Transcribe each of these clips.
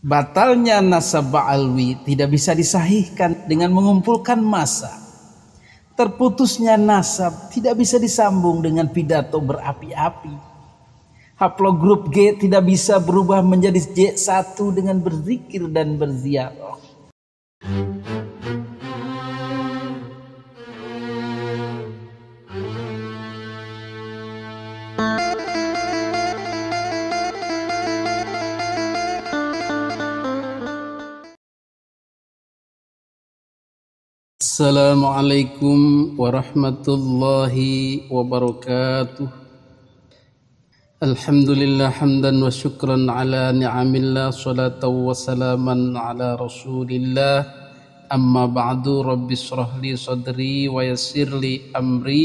Batalnya nasab ba'alwi tidak bisa disahihkan dengan mengumpulkan massa. Terputusnya nasab tidak bisa disambung dengan pidato berapi-api. Haplogrup G tidak bisa berubah menjadi J1 dengan berzikir dan berziarah. Assalamualaikum warahmatullahi wabarakatuh. Alhamdulillah hamdan wa syukran ala ni'amillah, salatan wa salaman ala rasulillah. Amma ba'du, rabbi shrah li sadri wa yassir li amri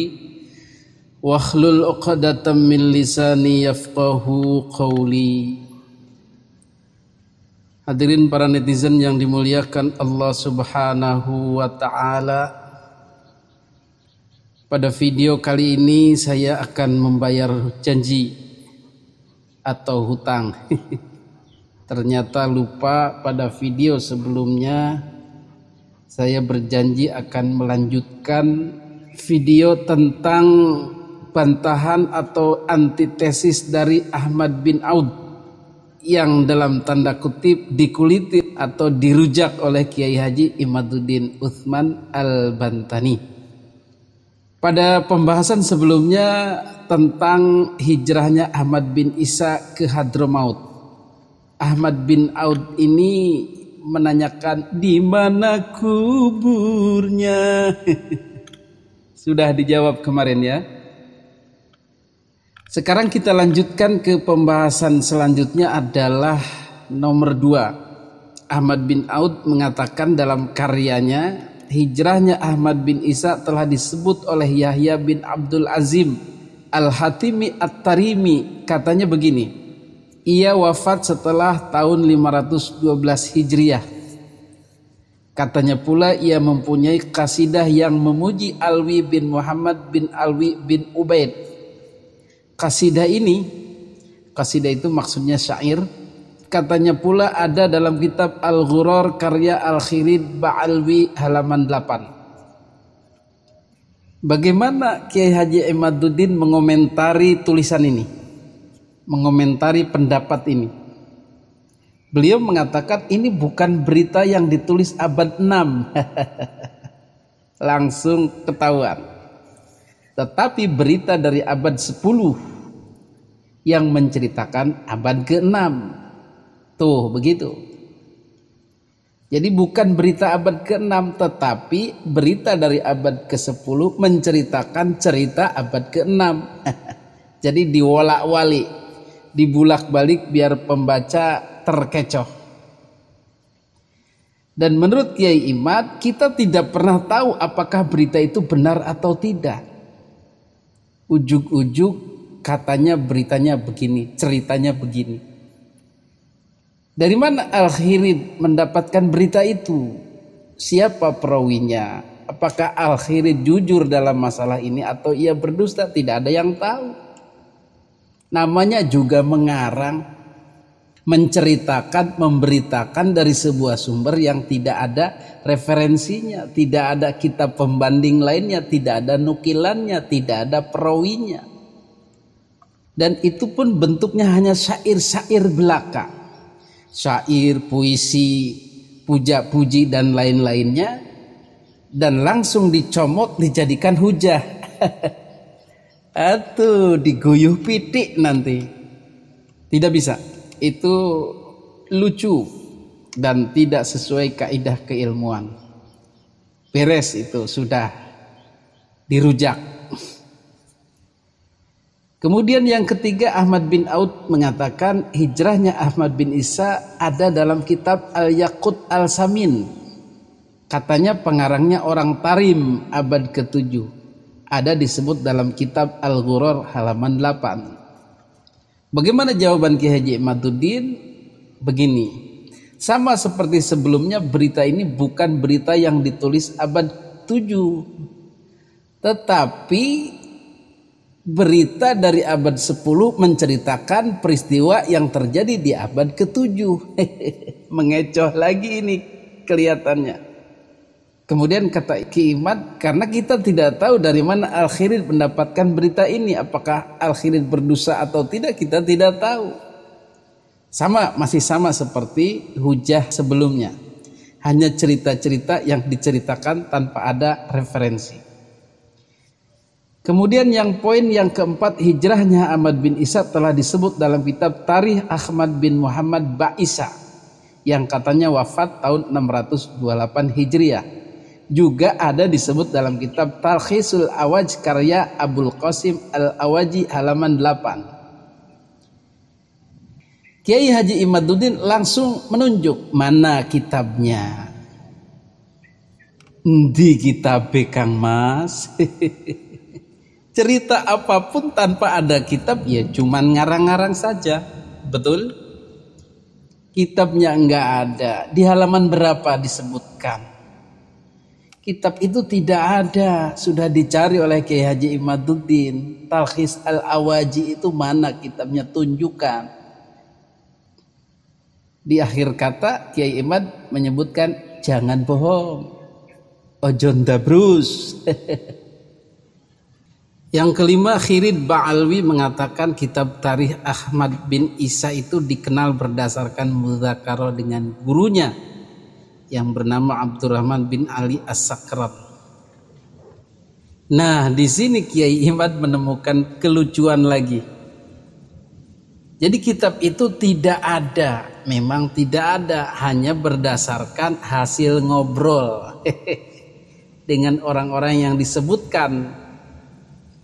wa hlul 'uqdatam min lisani yafqahu qawli. Hadirin para netizen yang dimuliakan Allah Subhanahu wa ta'ala, pada video kali ini saya akan membayar janji atau hutang. Ternyata lupa, pada video sebelumnya saya berjanji akan melanjutkan video tentang bantahan atau antitesis dari Ahmad bin Aud yang dalam tanda kutip dikulitir atau dirujak oleh Kiai Haji Imaduddin Utsman Al-Bantani. Pada pembahasan sebelumnya tentang hijrahnya Ahmad bin Isa ke Hadramaut, Ahmad bin Aud ini menanyakan di mana kuburnya. Sudah dijawab kemarin ya. Sekarang kita lanjutkan ke pembahasan selanjutnya, adalah nomor 2. Ahmad bin Aud mengatakan dalam karyanya, hijrahnya Ahmad bin Isa telah disebut oleh Yahya bin Abdul Azim Al-Hatimi At-Tarimi. Katanya begini, ia wafat setelah tahun 512 Hijriah. Katanya pula ia mempunyai kasidah yang memuji Alwi bin Muhammad bin Alwi bin Ubaid. Kasidah itu maksudnya syair. Katanya pula ada dalam kitab Al-Ghurar karya Al-Khirid Ba'alwi halaman 8. Bagaimana Kiai Haji Imaduddin mengomentari tulisan ini, mengomentari pendapat ini? Beliau mengatakan ini bukan berita yang ditulis abad 6. Langsung ketahuan. Tetapi berita dari abad 10 yang menceritakan abad ke-6. Tuh begitu. Jadi bukan berita abad ke-6, tetapi berita dari abad ke-10 menceritakan cerita abad ke-6. Jadi diwolak-walik, dibulak-balik biar pembaca terkecoh. Dan menurut Kiai Imad, kita tidak pernah tahu apakah berita itu benar atau tidak. Ujug-ujug katanya beritanya begini, ceritanya begini. Dari mana Al-Khirid mendapatkan berita itu? Siapa perawinya? Apakah Al-Khirid jujur dalam masalah ini atau ia berdusta? Tidak ada yang tahu. Namanya juga mengarang, menceritakan, memberitakan dari sebuah sumber yang tidak ada referensinya, tidak ada kitab pembanding lainnya, tidak ada nukilannya, tidak ada perawinya. Dan itu pun bentuknya hanya syair-syair belaka, syair, puisi, puja-puji dan lain-lainnya, dan langsung dicomot dijadikan hujah. Atau diguyuh pitik nanti. Tidak bisa. Itu lucu dan tidak sesuai kaidah keilmuan. Beres itu, sudah dirujak. Kemudian yang ketiga, Ahmad bin Aud mengatakan hijrahnya Ahmad bin Isa ada dalam kitab Al-Yaqut Al-Samin. Katanya pengarangnya orang Tarim abad ke-7. Ada disebut dalam kitab Al-Ghurar halaman 8. Bagaimana jawaban Kiai Haji Imaduddin? Begini, sama seperti sebelumnya, berita ini bukan berita yang ditulis abad 7, tetapi berita dari abad 10 menceritakan peristiwa yang terjadi di abad ke-7. Mengecoh lagi ini kelihatannya. Kemudian kata Ki Imad, karena kita tidak tahu dari mana Al-Khirid mendapatkan berita ini, apakah Al-Khirid berdosa atau tidak, kita tidak tahu. Masih sama seperti hujah sebelumnya. Hanya cerita-cerita yang diceritakan tanpa ada referensi. Kemudian poin yang keempat, hijrahnya Ahmad bin Isa telah disebut dalam kitab Tarikh Ahmad bin Muhammad Ba'isa yang katanya wafat tahun 628 Hijriah. Juga ada disebut dalam kitab Talkhisul Awaj karya Abul Qasim Al-Awaji halaman 8. Kiai Haji Imaduddin langsung menunjuk mana kitabnya. Di kitab Kang Mas. Cerita apapun tanpa ada kitab ya cuman ngarang-ngarang saja. Betul? Kitabnya enggak ada. Di halaman berapa disebutkan? Kitab itu tidak ada. Sudah dicari oleh Kiai Haji Imaduddin. Talkhis Al-Awaji itu mana kitabnya? Tunjukkan. Di akhir kata Kiai Imad menyebutkan jangan bohong. Ojo ndabrus. Yang kelima, Khirid Ba'alwi mengatakan kitab Tarikh Ahmad bin Isa itu dikenal berdasarkan mudzakarah dengan gurunya yang bernama Abdurrahman bin Ali As-Sakran. Nah, di sini Kiai Imad menemukan kelucuan lagi. Jadi kitab itu tidak ada, memang tidak ada, hanya berdasarkan hasil ngobrol dengan orang-orang yang disebutkan.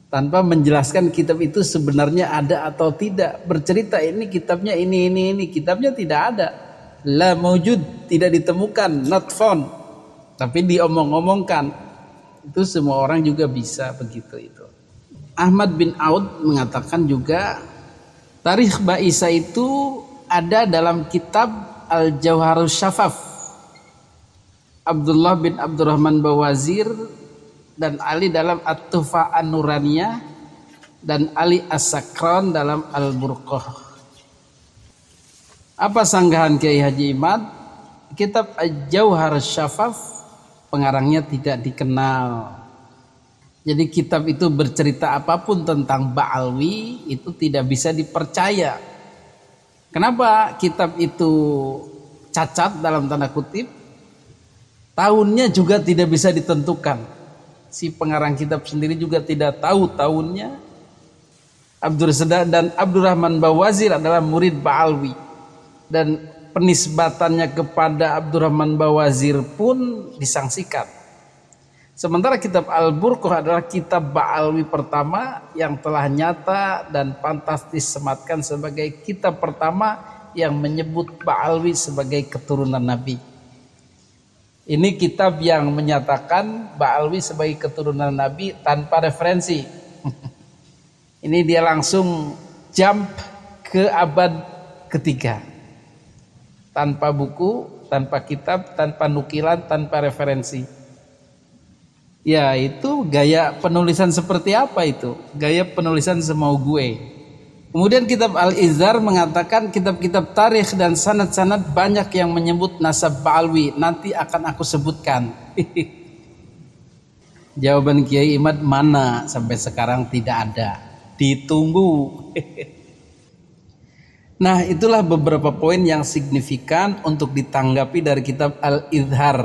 Tanpa menjelaskan kitab itu sebenarnya ada atau tidak. Bercerita ini kitabnya ini. Kitabnya tidak ada. La maujud, tidak ditemukan, not found. Tapi diomong-omongkan. Itu semua orang juga bisa begitu itu. Ahmad bin Aud mengatakan juga Tarikh Ba'isa itu ada dalam kitab Al-Jawharus Syafaf. Abdullah bin Abdurrahman Bawazir dan Ali dalam At-Tuhfa An-Nuraniyah dan Ali As-Sakran dalam Al-Burqah. Apa sanggahan Kiai Haji Imad? Kitab Al-Jawhar Syafaf pengarangnya tidak dikenal. Jadi kitab itu bercerita apapun tentang Ba'alwi itu tidak bisa dipercaya. Kenapa kitab itu cacat dalam tanda kutip? Tahunnya juga tidak bisa ditentukan. Si pengarang kitab sendiri juga tidak tahu tahunnya. Abdul Seda dan Abdurrahman Bawazir adalah murid Ba'alwi. Dan penisbatannya kepada Abdurrahman Bawazir pun disangsikan. Sementara kitab Al-Burqah adalah kitab Ba'alwi pertama yang telah nyata dan pantas disematkan sebagai kitab pertama yang menyebut Ba'alwi sebagai keturunan Nabi. Ini kitab yang menyatakan Ba'alwi sebagai keturunan Nabi tanpa referensi. Ini dia langsung jump ke abad ketiga. Tanpa buku, tanpa kitab, tanpa nukilan, tanpa referensi. Ya itu gaya penulisan seperti apa itu? Gaya penulisan semau gue. Kemudian kitab Al-Izhar mengatakan kitab-kitab tarikh dan sanad-sanad banyak yang menyebut nasab Ba'alwi. Nanti akan aku sebutkan. Jawaban Kiai Imad mana sampai sekarang tidak ada. Ditunggu. Nah itulah beberapa poin yang signifikan untuk ditanggapi dari kitab Al-Izhar.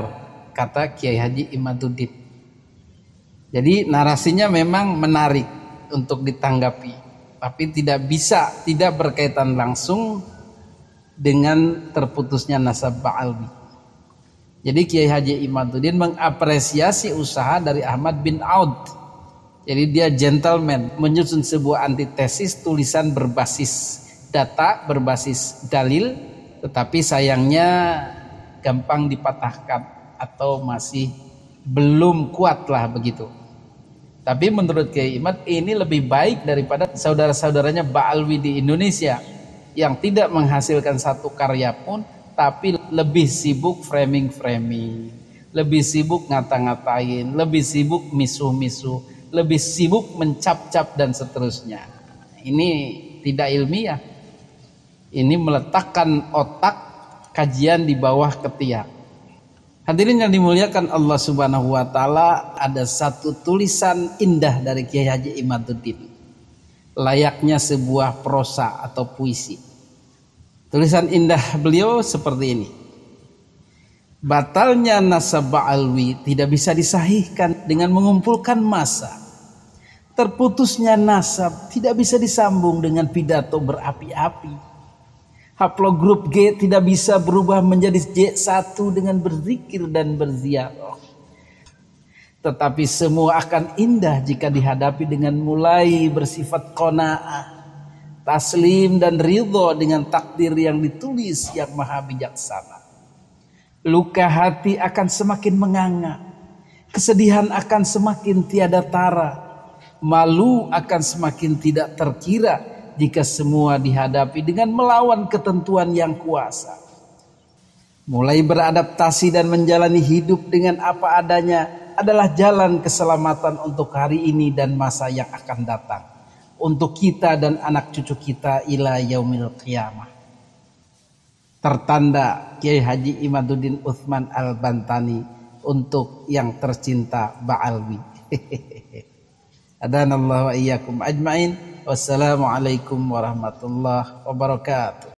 Kata Kiai Haji Imaduddin. Jadi narasinya memang menarik untuk ditanggapi. Tapi tidak berkaitan langsung dengan terputusnya nasab Ba'alwi. Jadi Kiai Haji Imaduddin mengapresiasi usaha dari Ahmad bin Aud. Jadi dia gentleman menyusun sebuah antitesis tulisan berbasis data, berbasis dalil, tetapi sayangnya gampang dipatahkan atau masih belum kuat lah begitu. Tapi menurut Kiai Imad ini lebih baik daripada saudara-saudaranya Ba'alwi di Indonesia yang tidak menghasilkan satu karya pun tapi lebih sibuk framing, lebih sibuk ngata-ngatain, lebih sibuk misuh-misuh, lebih sibuk mencap-cap dan seterusnya. Ini tidak ilmiah. Ini meletakkan otak kajian di bawah ketiak. Hadirin yang dimuliakan Allah Subhanahu wa taala, ada satu tulisan indah dari Kiai Haji Imaduddin. Layaknya sebuah prosa atau puisi. Tulisan indah beliau seperti ini. Batalnya nasab Ba'alwi tidak bisa disahihkan dengan mengumpulkan massa. Terputusnya nasab tidak bisa disambung dengan pidato berapi-api. Haplogrup G tidak bisa berubah menjadi J1 dengan berzikir dan berziarah. Tetapi semua akan indah jika dihadapi dengan mulai bersifat qanaah, taslim dan ridho dengan takdir yang ditulis yang maha bijaksana. Luka hati akan semakin menganga, kesedihan akan semakin tiada tara, malu akan semakin tidak terkira jika semua dihadapi dengan melawan ketentuan yang kuasa. Mulai beradaptasi dan menjalani hidup dengan apa adanya adalah jalan keselamatan untuk hari ini dan masa yang akan datang, untuk kita dan anak cucu kita ila yaumil qiyamah. Tertanda Kiai Haji Imaduddin Utsman Al-Bantani untuk yang tercinta Ba'alwi. Adanallahu wa iyyakum ajmain. Wassalamualaikum warahmatullahi wabarakatuh.